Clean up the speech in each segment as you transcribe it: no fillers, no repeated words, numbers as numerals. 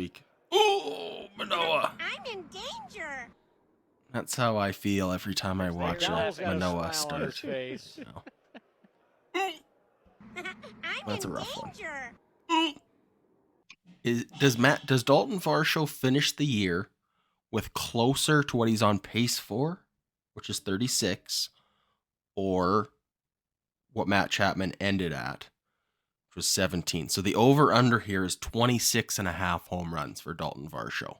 week. Ooh, Manoah. I'm in danger. That's how I feel every time I watch Manoah start. Face. No. I'm That's a in rough one. danger. Does Dalton Varsho finish the year with closer to what he's on pace for, which is 36, or what Matt Chapman ended at, which was 17? So the over-under here is 26.5 home runs for Dalton Varsho.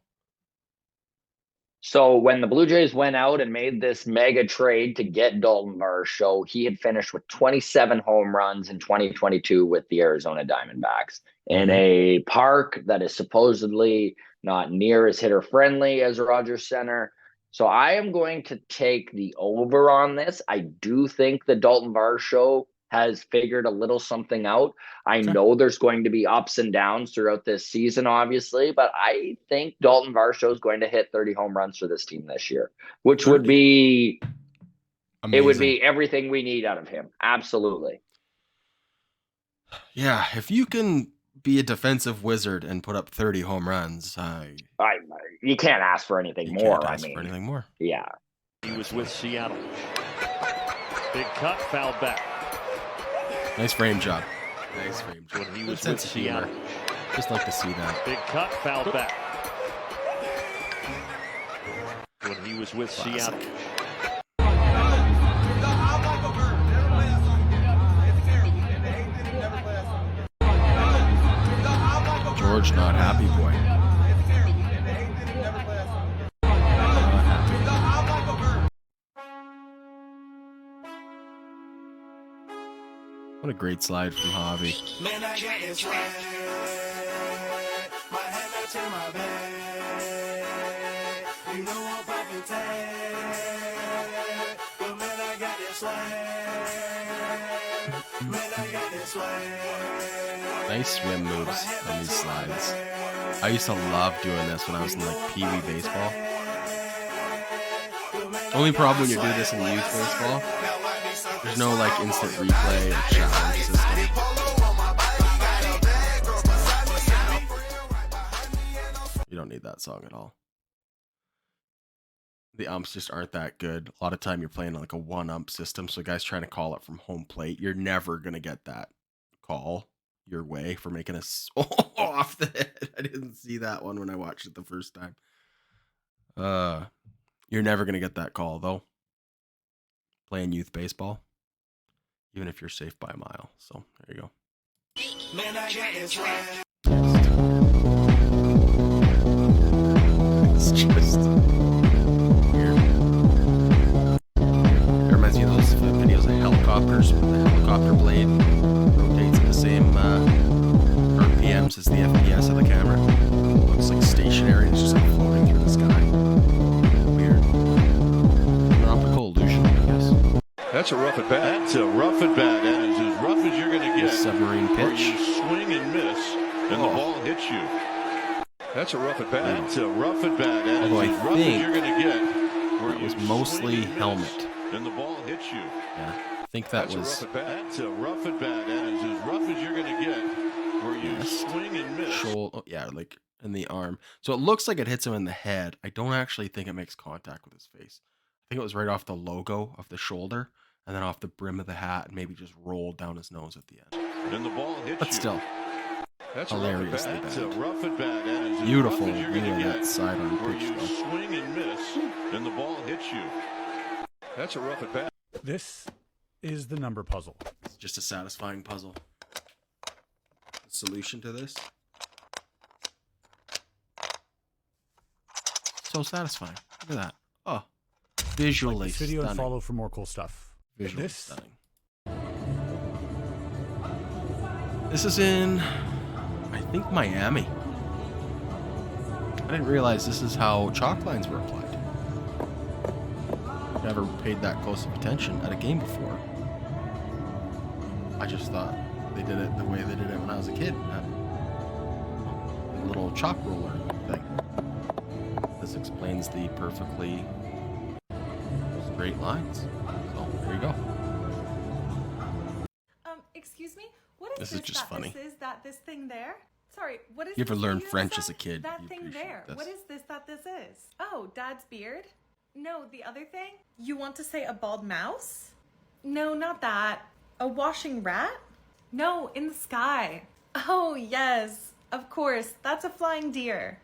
So when the Blue Jays went out and made this mega trade to get Dalton Varsho, he had finished with 27 home runs in 2022 with the Arizona Diamondbacks in a park that is supposedly not near as hitter friendly as Rogers Center. So I am going to take the over on this. I do think that Dalton Varsho has figured a little something out. I know there's going to be ups and downs throughout this season, obviously, but I think Dalton Varsho is going to hit 30 home runs for this team this year, which 30. would be amazing. It would be everything we need out of him. Absolutely. Yeah, if you can be a defensive wizard and put up 30 home runs, you can't ask for anything more. For anything more. Yeah. He was with Seattle. Big cut, foul back. Nice frame job. Nice frame job. When he was with Seattle. Just like to see that. Big cut, foul back. When he was with Seattle. George, not happy boy. Not happy. What a great slide from Javi. Man, I got this right. My hand up to my bed. You know I'm popping tag. But man, I got this swag. Man, I got this swag. Nice swim moves on these slides. I used to love doing this when I was in like Pee Wee baseball. Only problem when you do this in youth baseball, there's no like instant replay or challenge system. You don't need that song at all. The umps just aren't that good. A lot of time you're playing like a one ump system, so guys trying to call it from home plate, you're never gonna get that call your way for making us off the head. I didn't see that one when I watched it the first time. You're never gonna get that call though. Playing youth baseball, even if you're safe by a mile. So there you go. Man, I got this right. It's just weird. It reminds me of those videos of helicopters where the helicopter blade rotates at the same RPMs as the FPS of the camera. It looks like stationary. It's just like floating through the sky. Weird. An optical illusion, I guess. That's a rough at bat. That's a rough at bat, and it's as rough as you're going to get. Submarine pitch. Where you swing and miss, and the ball hits you. That's a rough at bat. That's a rough at bat, and Although it's as rough as you're going to get. Where that was you mostly swing and helmet. miss, and the ball hits you. Yeah, I think that That's was. a rough at bat. That's a rough at bat, and it's as rough as you're going to get. Where you swing and miss. Yeah, like in the arm. So it looks like it hits him in the head. I don't actually think it makes contact with his face. I think it was right off the logo of the shoulder and then off the brim of the hat and maybe just rolled down his nose at the end. And the ball hits But you. still, That's hilariously That's a bad. rough at bat, and it's as Beautiful rough as you're view going of to that get. sidearm Where pitch you though. swing and miss, and the ball hits you. That's a rough at bat. This is the number puzzle. It's just a satisfying puzzle. The solution to this. So satisfying. Look at that. Oh, visually Like this video and stunning. follow for more cool stuff. Visually This stunning. This is in, I think, Miami. I didn't realize this is how chalk lines were applied. Never paid that close of attention at a game before. I just thought they did it the way they did it when I was a kid. That little chalk roller thing. This explains the perfectly straight lines. So there you go. Excuse me? What is This is just funny. This thing there? sorry. What is You ever this learned you French said? as a kid, That you thing appreciate there. this. What is this that this is? Oh, Dad's beard? No, the other thing? You want to say a bald mouse? No, not that. A washing rat? No, in the sky. Oh, yes. Of course. That's a flying deer.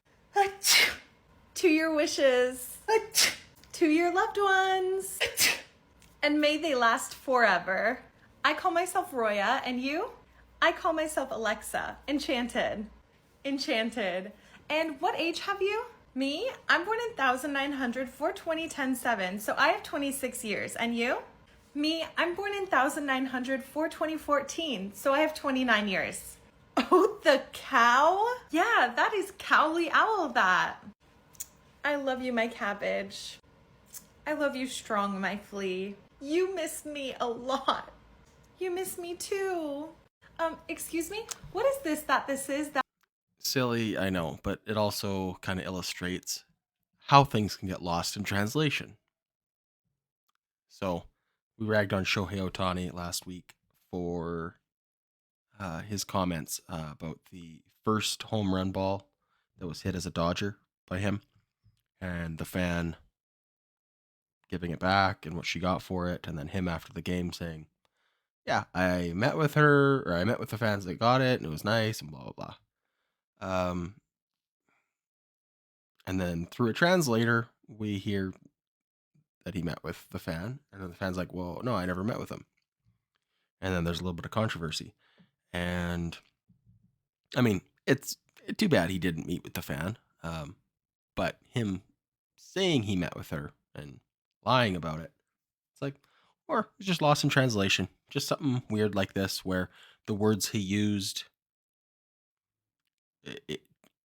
To your wishes. To your loved ones. And may they last forever. I call myself Roya, and you? I call myself Alexa. Enchanted. Enchanted. And what age have you? Me? I'm born in 1900 420 10/7, so I have 26 years. And you? Me? I'm born in 1900 420 14, so I have 29 years. Oh, the cow? Yeah, that is Cowley Owl that. I love you, my cabbage. I love you strong, my flea. You miss me a lot. You miss me too. Excuse me? What is this that this is that? Silly, I know, but it also kind of illustrates how things can get lost in translation. So, we ragged on Shohei Ohtani last week for his comments about the first home run ball that was hit as a Dodger by him, and the fan giving it back and what she got for it, and then him after the game saying, yeah, I met with her, or I met with the fans that got it, and it was nice, and blah, blah, blah. And then through a translator, we hear that he met with the fan, and then the fan's like, well, no, I never met with him. And then there's a little bit of controversy. And, I mean, it's too bad he didn't meet with the fan, but him saying he met with her and lying about it, it's like, or it's just lost in translation. Just something weird like this where the words he used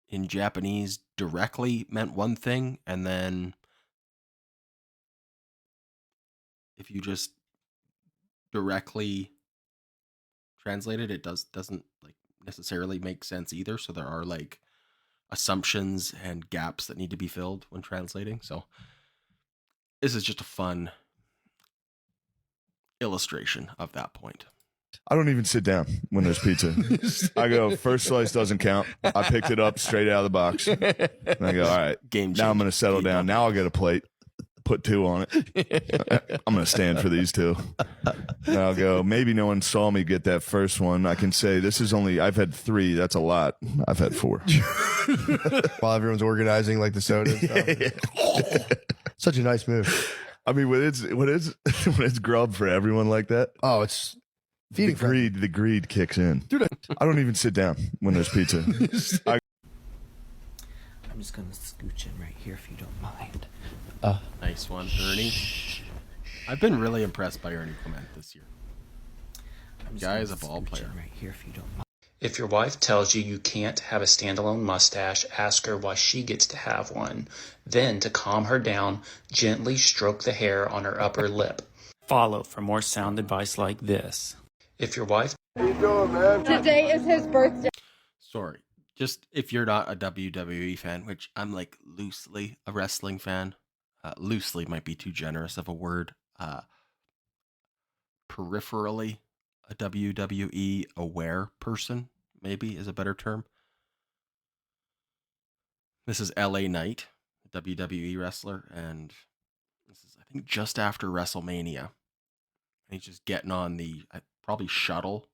in Japanese directly meant one thing, and then if you just directly translate it, it doesn't like necessarily make sense either. So there are like assumptions and gaps that need to be filled when translating. So this is just a fun illustration of that point. I don't even sit down when there's pizza. I go, first slice doesn't count. I picked it up straight out of the box. And I go, all right, Game now I'm going to settle changer. down. Now I'll get a plate, put 2 on it. I'm going to stand for these 2. And I'll go, maybe no one saw me get that first one. I can say, I've had 3. That's a lot. I've had 4. While everyone's organizing like the soda and stuff. Such a nice move. I mean, when it's grub for everyone like that, Oh, it's feeding the greed kicks in. Dude, I don't even sit down when there's pizza. I'm just gonna scooch in right here if you don't mind. Nice one, Ernie. I've been really impressed by Ernie Clement this year. I'm just Guy gonna is a ball scooch player. in right here if you don't mind. If your wife tells you you can't have a standalone mustache, ask her why she gets to have one. Then, to calm her down, gently stroke the hair on her upper lip. Follow for more sound advice like this. If your wife How you doing, man? Today is his birthday. Sorry. Just if you're not a WWE fan, which I'm like loosely a wrestling fan, loosely might be too generous of a word. Peripherally a WWE aware person, maybe is a better term. This is LA Knight, a WWE wrestler, and this is, I think, just after WrestleMania. And he's just getting on the probably shuttle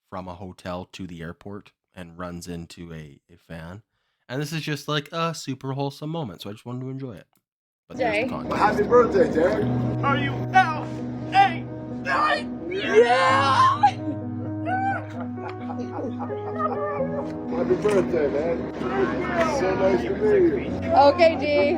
from a hotel to the airport and runs into a fan. And this is just like a super wholesome moment, so I just wanted to enjoy it. But there's the context. Happy birthday, Derek. Are you out? Hey! Yeah! Happy birthday, man. So nice to meet you. Okay, D.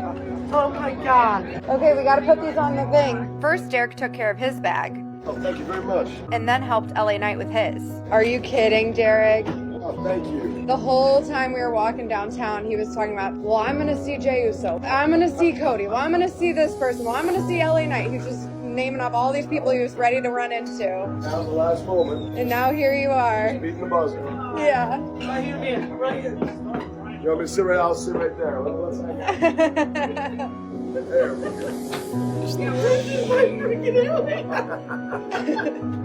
Oh my god. Okay, we gotta put these on the thing. First, Derek took care of his bag, Oh, thank you very much. and then helped LA Knight with his. Are you kidding, Derek? Oh, thank you. The whole time we were walking downtown, he was talking about, well, I'm gonna see Jey Uso. I'm gonna see Cody. Well, I'm gonna see this person. Well, I'm gonna see LA Knight. He's just naming off all these people he was ready to run into. That was the last moment. And now here you are. Beating the buzzer. Yeah. Right here, man. Right here. You want me to sit right? I'll sit right there. Let's there we go.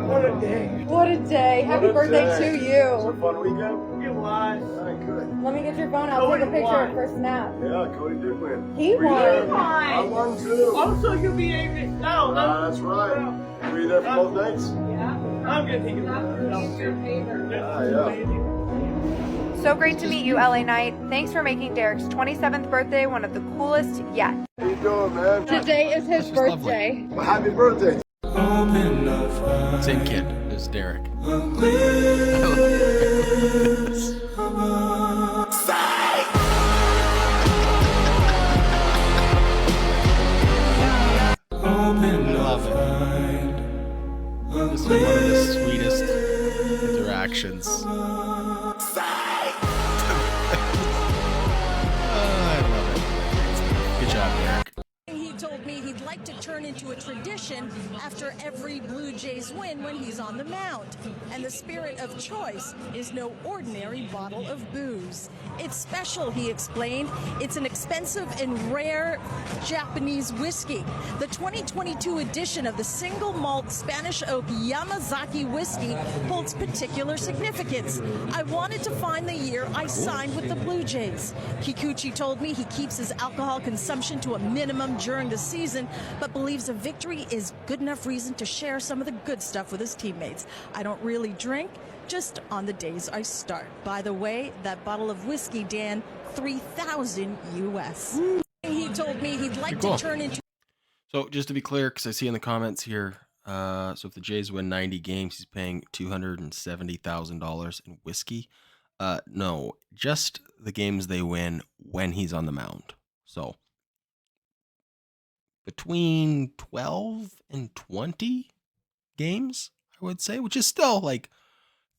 What a day. What a day. Happy What a birthday day. to It's a you. fun weekend. It was. Thank Let me get your phone out. Take a picture for Snap. Yeah, Cody did win. He won. I won too. Also, you'll be able. No, That's right. Were you there for both nights? Yeah. I'm gonna take it. Who's your favorite? Yeah. So great to meet you, LA Knight. Thanks for making Derek's 27th birthday one of the coolest yet. How you doing, man? Today is his birthday. Well, happy birthday. Same kid as Derek. This is one of the sweetest interactions. I love it. Good job, Derek. He told me he'd like to turn into a tradition after every Blue Jays win when he's on the mound. And the spirit of choice is no ordinary bottle of booze. It's special, he explained. It's an expensive and rare Japanese whiskey. The 2022 edition of the single malt Spanish oak Yamazaki whiskey holds particular significance. I wanted to find the year I signed with the Blue Jays. Kikuchi told me he keeps his alcohol consumption to a minimum during the season, but believes a victory is good enough reason to share some of the good stuff with his teammates. I don't really drink, just on the days I start. By the way, that bottle of whiskey, Dan, $3,000 US. He told me he'd like to turn into. So just to be clear, because I see in the comments here, so if the Jays win 90 games, he's paying $270,000 in whiskey. No, just the games they win when he's on the mound. So between 12 and 20 games, I would say, which is still like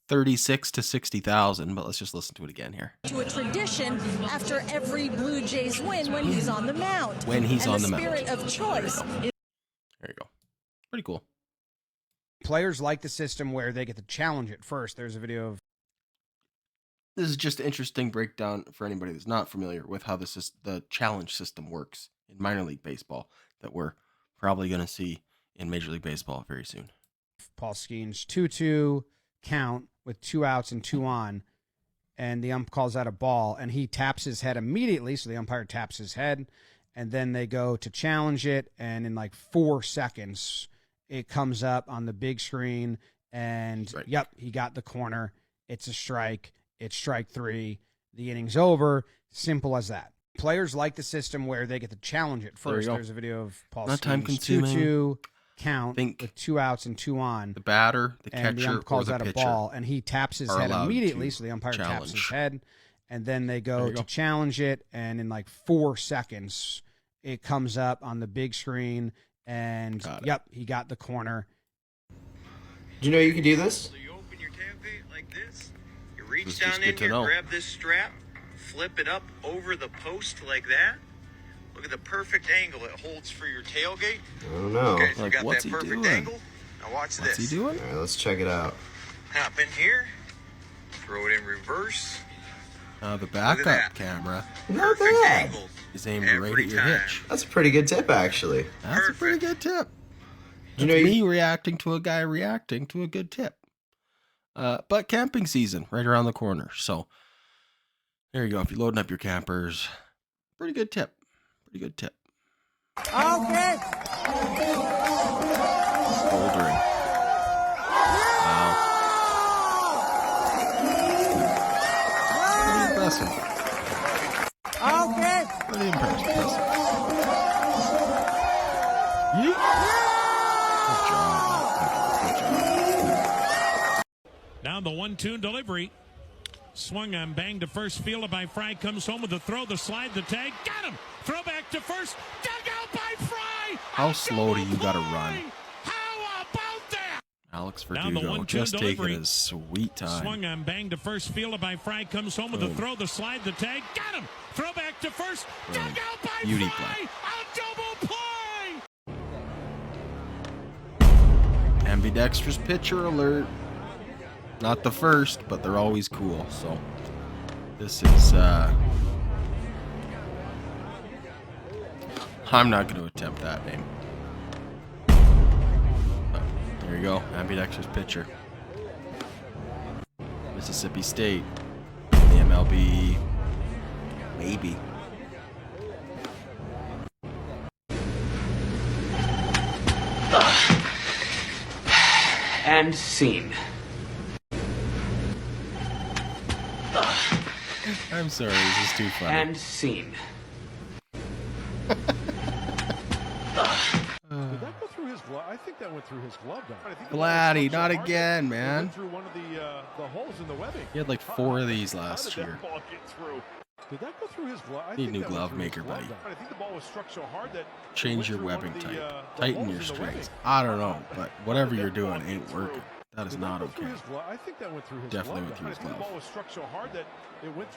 36 to 60,000, but let's just listen to it again here. To a tradition after every Blue Jays win when he's on the mound. When he's and on the the mound. spirit of choice. There you go. Pretty cool. Players like the system where they get to challenge it first. There's a video of. This is just an interesting breakdown for anybody that's not familiar with how the challenge system works in minor league baseball that we're probably going to see in Major League Baseball very soon. Paul Skeens 2-2 count with 2 outs and 2 on, and the ump calls out a ball, and he taps his head immediately, so the umpire taps his head, and then they go to challenge it, and in like 4 seconds, it comes up on the big screen, and yep, he got the corner. It's a strike. It's strike 3. The inning's over. Simple as that. Players like the system where they get to challenge it first. There's a video of Paul Not time Skeens consuming. 2-2 count with 2 outs and 2 on. The batter, the and the catcher, ump calls or the out a pitcher ball, and he taps his are head allowed immediately, to so the umpire taps challenge. his head, and then they go There you to go. challenge it, and in like 4 seconds, it comes up on the big screen, and yep, he got the corner. Do you know you can do this? You open your tailgate like this, you reach This is down just in good to here, know. grab this strap, flip it up over the post like that. Look at the perfect angle it holds for your tailgate. I don't know. Okay, so Like, you got what's that he perfect doing? angle. Now watch What's this. he doing? All right, let's check it out. Hop in here, throw it in reverse. The Look at backup that. camera Not Perfect bad. angle. is aimed right Every at your time. hitch. That's a pretty good tip, actually. That's a pretty good tip. Do you That's know me reacting to a guy reacting to a good tip. But camping season right around the corner. So there you go. If you're loading up your campers, pretty good tip. Pretty good tip. Okay. Bouldering. Wow. Pretty impressive. Okay. Pretty impressive. Yeet. Good job. Down the 1-2 delivery. Swung on, banged to first, fielded by Fry, comes home with the throw, the slide, the tag, got him! Throw back to first, dug out by Fry! How slow do you gotta run? How about that? Alex Down the Verdugo 1-2 just taking delivery. his sweet time. Swung on, banged to first, fielded by Fry, comes home with the Boom. throw, the slide, the tag, got him! Throw back to first, Boom. dug out by Beauty Fry! A double play! Ambidextrous pitcher alert. Not the first, but they're always cool. So this is I'm not going to attempt that name. But there you go, ambidextrous pitcher. Mississippi State, the MLB Maybe. And scene. I'm sorry, this is too funny. And scene. Did that go through his glove? I think that went through his glove. Vladdy, not again, man. Went through one of the holes in the webbing. He had like 4 of these last year. Did that go through his glove? Need a new glove maker, buddy. I think the ball was struck so hard that Change your webbing type. Tighten your strings. I don't know, but whatever you're doing ain't working. That is not okay. I think that went through his Definitely glove. went through his I think the glove. ball was struck so hard that it went.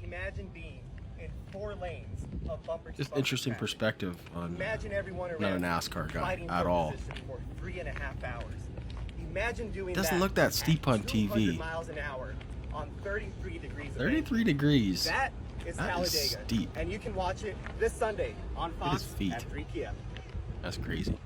Imagine being in 4 lanes of bumper to Just bumper interesting traffic. perspective on Imagine everyone not a around NASCAR guy fighting at for all. position for 3.5 hours. Imagine doing Doesn't that look that steep on at TV. 200 miles an hour on 33 degrees. of 33 degrees. That is That Talladega. is steep. And you can watch it this Sunday on Look at his Fox feet. at 3 p.m. That's crazy.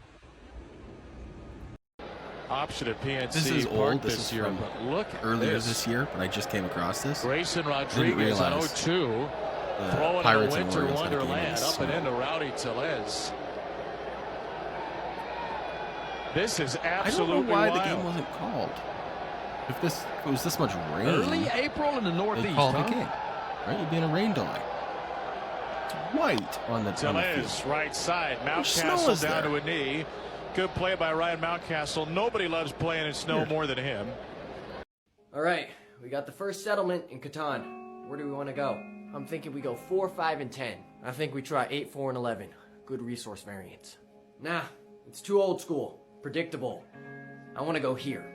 Option at PNC This is Park old. This this is year, from but look at earlier this. this year, but I just came across this. Grayson Didn't Rodriguez on realize 0-2, the throwing Pirates in a and winter Orioles had a game wonderland against up and Snow. into Rowdy Tellez. This is I don't absolutely know why wild. the game wasn't called. If it was this much rain, Early April in the they'd Northeast, call the huh? game. Right? You'd be in a rain delay. It's white on the Tellez, field. right side. much snow Mountcastle is down there? to a knee. Good play by Ryan Mountcastle. Nobody loves playing in snow more than him. All right, we got the first settlement in Catan. Where do we want to go? I'm thinking we go 4, 5, and 10. I think we try 8, 4, and 11. Good resource variance. Nah, it's too old school. Predictable. I want to go here.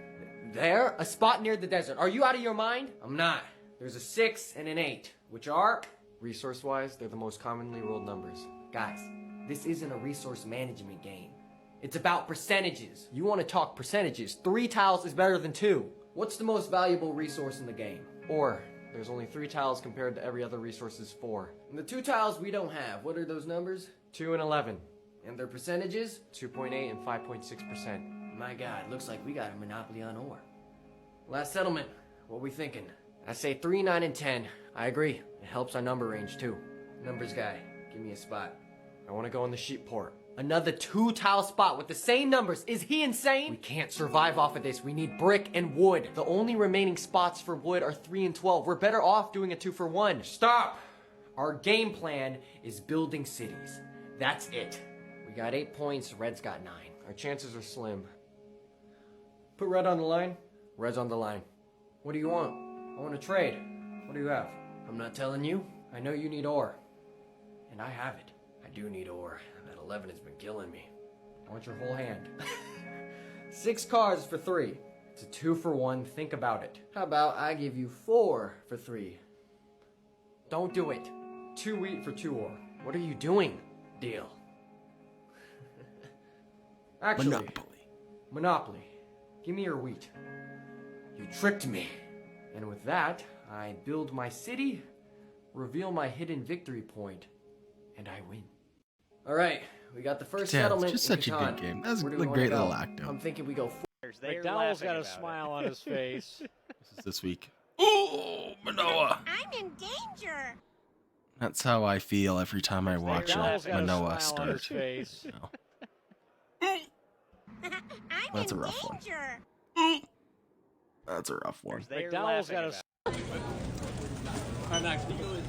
There? A spot near the desert. Are you out of your mind? I'm not. There's a 6 and an 8, which are, resource-wise, they're the most commonly rolled numbers. Guys, this isn't a resource management game. It's about percentages. You want to talk percentages. 3 tiles is better than 2. What's the most valuable resource in the game? Or, there's only 3 tiles compared to every other resource's 4. And the 2 tiles we don't have, what are those numbers? 2 and 11. And their percentages? 2.8 and 5.6%. My God, looks like we got a monopoly on ore. Last settlement, what we thinking? I say 3, 9, and 10. I agree. It helps our number range too. Numbers guy, give me a spot. I want to go in the sheep port. Another 2-tile spot with the same numbers. Is he insane? We can't survive off of this. We need brick and wood. The only remaining spots for wood are 3 and 12. We're better off doing a 2-for-1. Stop! Our game plan is building cities. That's it. We got 8 points. Red's got 9. Our chances are slim. Put red on the line. Red's on the line. What do you want? I want to trade. What do you have? I'm not telling you. I know you need ore. And I have it. I do need ore. That 11 has been killing me. I want your whole hand. 6 cards for 3. It's a 2-for-1. Think about it. How about I give you 4 for 3? Don't do it. 2 wheat for 2 ore. What are you doing? Deal. Actually, Monopoly. Give me your wheat. You tricked me. And with that, I build my city, reveal my hidden victory point, and I win. All right, we got the first Damn, settlement. it's just in such a Catan. good game. That's Where do a we wanna great go? little act out. I'm thinking we go. McDowell's got a smile on his face. This is this week. Ooh, Manoa. I'm in danger. That's how I feel every time I watch McDowell's got a Manoa smile on his start. face. You know. I'm That's a in rough one. danger. That's a rough one. McDowell's got a. I'm not going to do it.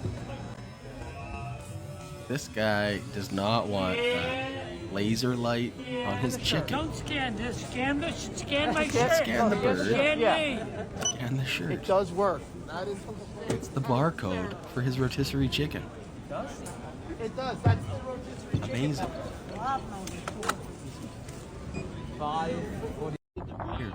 This guy does not want that laser light on his chicken. Don't scan this. Scan this. Scan my shirt. Scan the bird. Scan me. Scan the shirt. It does work. It's the barcode for his rotisserie chicken. It does. That's the rotisserie Amazing. Weird.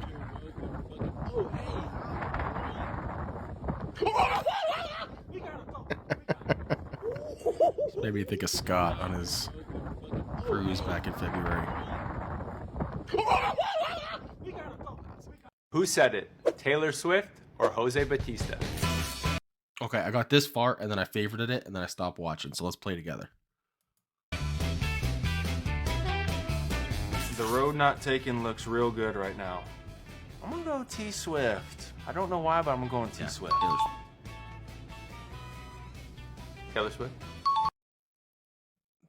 This made me think of Scott on his cruise back in February. Who said it? Taylor Swift or Jose Batista? Okay, I got this far and then I favorited it and then I stopped watching. So let's play together. The road not taken looks real good right now. I'm gonna go T Swift. I don't know why, but I'm going T Swift. Taylor Swift.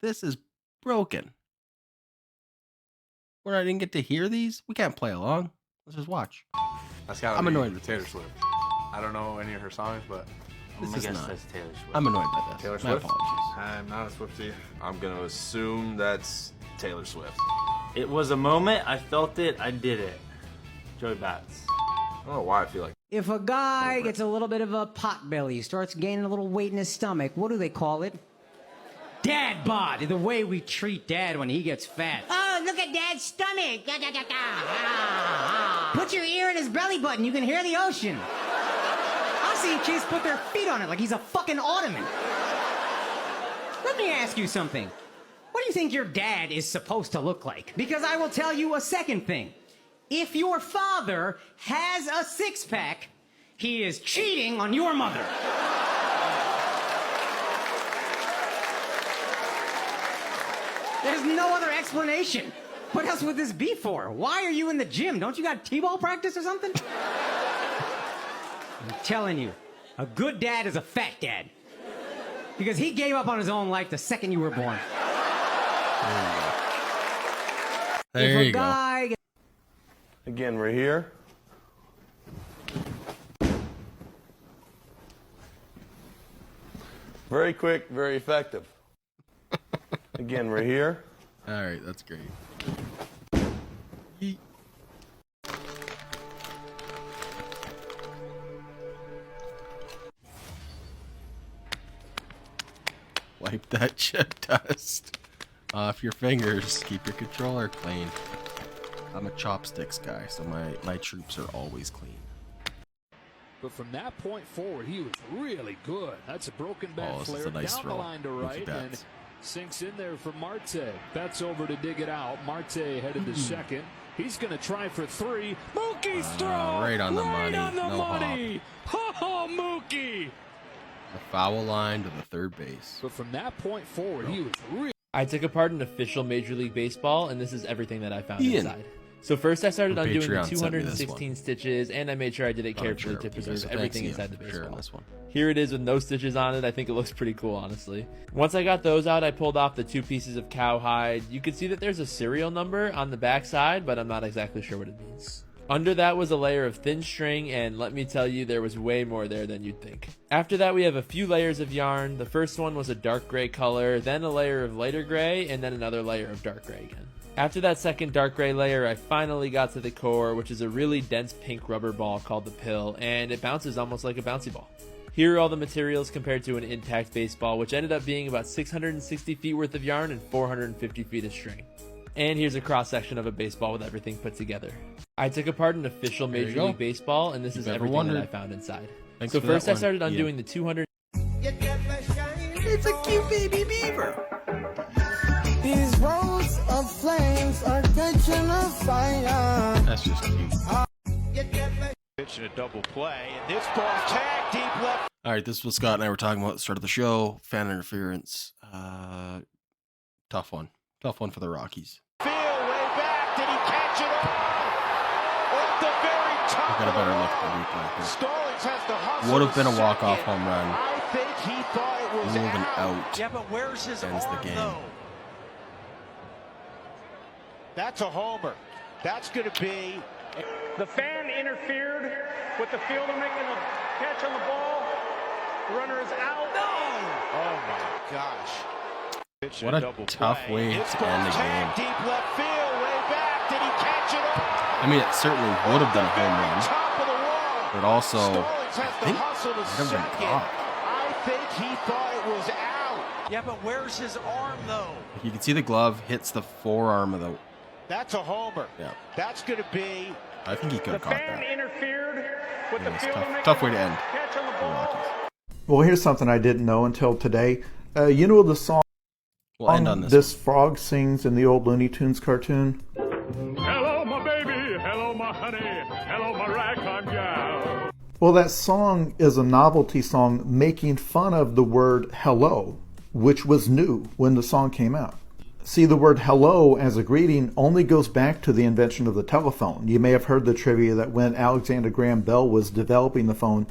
This is broken. When I didn't get to hear these, we can't play along. Let's just watch. That's gotta I'm be annoyed with with Taylor Swift. I don't know any of her songs, but This I'm is gonna guess not. that's Taylor Swift. I'm annoyed by this. Taylor My Swift. apologies. I'm not a Swiftie. I'm gonna assume that's Taylor Swift. It was a moment. I felt it. I did it. Joey Bats. I don't know why I feel like. If a guy gets a little bit of a pot belly, starts gaining a little weight in his stomach, what do they call it? Dad bod. The way we treat Dad when he gets fat. Oh, look at Dad's stomach. Da, da, da, da. Put your ear in his belly button. You can hear the ocean. I've seen kids put their feet on it like he's a fucking ottoman. Let me ask you something. What do you think your dad is supposed to look like? Because I will tell you a second thing. If your father has a six-pack, he is cheating on your mother. There's no other explanation. What else would this be for? Why are you in the gym? Don't you got t-ball practice or something? I'm telling you, a good dad is a fat dad. Because he gave up on his own life the second you were born. There you go. Again, we're here. Very quick, very effective. Again, we're here. All right, that's great. Wipe that chip dust off your fingers. Keep your controller clean. I'm a chopsticks guy, so my troops are always clean. But from that point forward, he was really good. That's a broken back Oh, this is flare a nice down throw. the line to Mookie right and Betts. sinks in there for Marte. Betts over to dig it out. Marte headed to second. He's going to try for three. Mookie's throw! right on the Right money. on the No money! Oh, Mookie! The foul line to the third base. But from that point forward, he was really I took apart an official Major League Baseball, and this is everything that I found Ian. inside. So first I started From undoing the Patreon sent me this 216 one. stitches, and I made sure I did it Thought I'd carefully share it to with you guys, preserve so everything thanks, inside the Ian, for sharing baseball. this one. Here it is with no stitches on it. I think it looks pretty cool, honestly. Once I got those out, I pulled off the two pieces of cowhide. You can see that there's a serial number on the back side, but I'm not exactly sure what it means. Under that was a layer of thin string, and let me tell you, there was way more there than you'd think. After that, we have a few layers of yarn. The first one was a dark gray color, then a layer of lighter gray, and then another layer of dark gray again. After that second dark gray layer, I finally got to the core, which is a really dense pink rubber ball called the pill, and it bounces almost like a bouncy ball. Here are all the materials compared to an intact baseball, which ended up being about 660 feet worth of yarn and 450 feet of string. And here's a cross-section of a baseball with everything put together. I took apart an official There you Major go. League Baseball, and this You've is ever everything wondered. that I found inside. Thanks So for that first I one, started Ian. undoing the 200... It's a cute baby beaver. These roads of flames are catching a fire. That's just cute. Pitching a double play, and this ball tagged deep left. All right, this is what Scott and I were talking about at the start of the show. Fan interference. Tough one. Tough one for the Rockies. Field way back. Did he catch it all? Off the very I top. got a better look at the replay here. Stallings has to hustle. Would have been a to walk-off second. home run. I think he thought it was Ruled an out. out. Yeah, but where's his Ends the arm, game. though? That's a homer. That's going to be. The fan interfered with the fielder making a catch on the ball. The runner is out. Oh my gosh. Pitching What a double tough play. way This to ball end the tagged game. Deep left field, way back. Did he catch it all? I mean, it certainly would have been a home run, Top of the wall. but also, Stallings I has to think hustle to might have been second. caught. I think he thought it was out. Yeah, but where's his arm though? You can see the glove hits the forearm of the. That's a homer. Yeah, That's going to be. I think he could have caught Fan that. interfered with Yeah, the it's fielder tough, making tough way to a end catch on the for the ball. Rockies. Well, here's something I didn't know until today. You know the song We'll end on this. frog sings in the old Looney Tunes cartoon? Hello, my baby. Hello, my honey. Hello, my ragtime gal. Well, that song is a novelty song making fun of the word hello, which was new when the song came out. See, the word hello as a greeting only goes back to the invention of the telephone. You may have heard the trivia that when Alexander Graham Bell was developing the phone,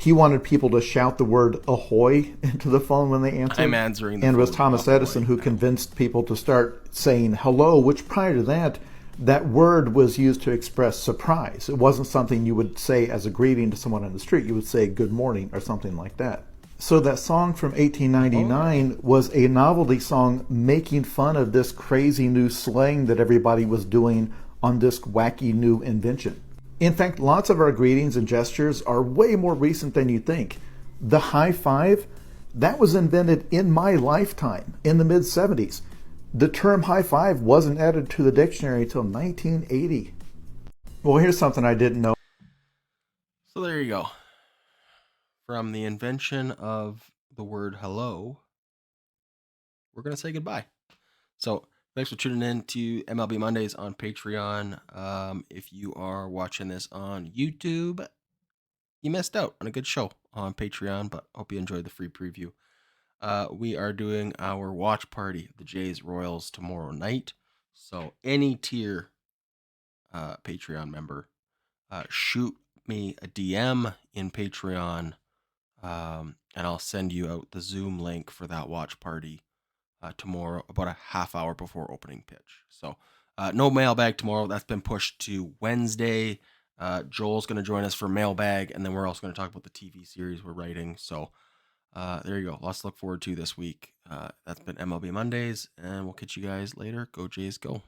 He wanted people to shout the word ahoy into the phone when they answered. I'm answering the And it was phone, Thomas ahoy. Edison who convinced people to start saying hello, which prior to that, that word was used to express surprise. It wasn't something you would say as a greeting to someone on the street. You would say good morning or something like that. So that song from 1899 was a novelty song making fun of this crazy new slang that everybody was doing on this wacky new invention. In fact, lots of our greetings and gestures are way more recent than you think. The high five, that was invented in my lifetime in the mid-70s. The term high five wasn't added to the dictionary until 1980. Well, here's something I didn't know. So there you go. From the invention of the word hello, we're going to say goodbye. So thanks for tuning in to MLB Mondays on Patreon. If you are watching this on YouTube, you missed out on a good show on Patreon, but hope you enjoyed the free preview. We are doing our watch party, the Jays Royals, tomorrow night. So any tier Patreon member, shoot me a DM in Patreon, and I'll send you out the Zoom link for that watch party tomorrow, about a half hour before opening pitch. So no mailbag tomorrow. That's been pushed to Wednesday. Joel's going to join us for mailbag, and then we're also going to talk about the TV series we're writing. So there you go. Lots to look forward to this week. That's been MLB Mondays, and we'll catch you guys later. Go Jays, go.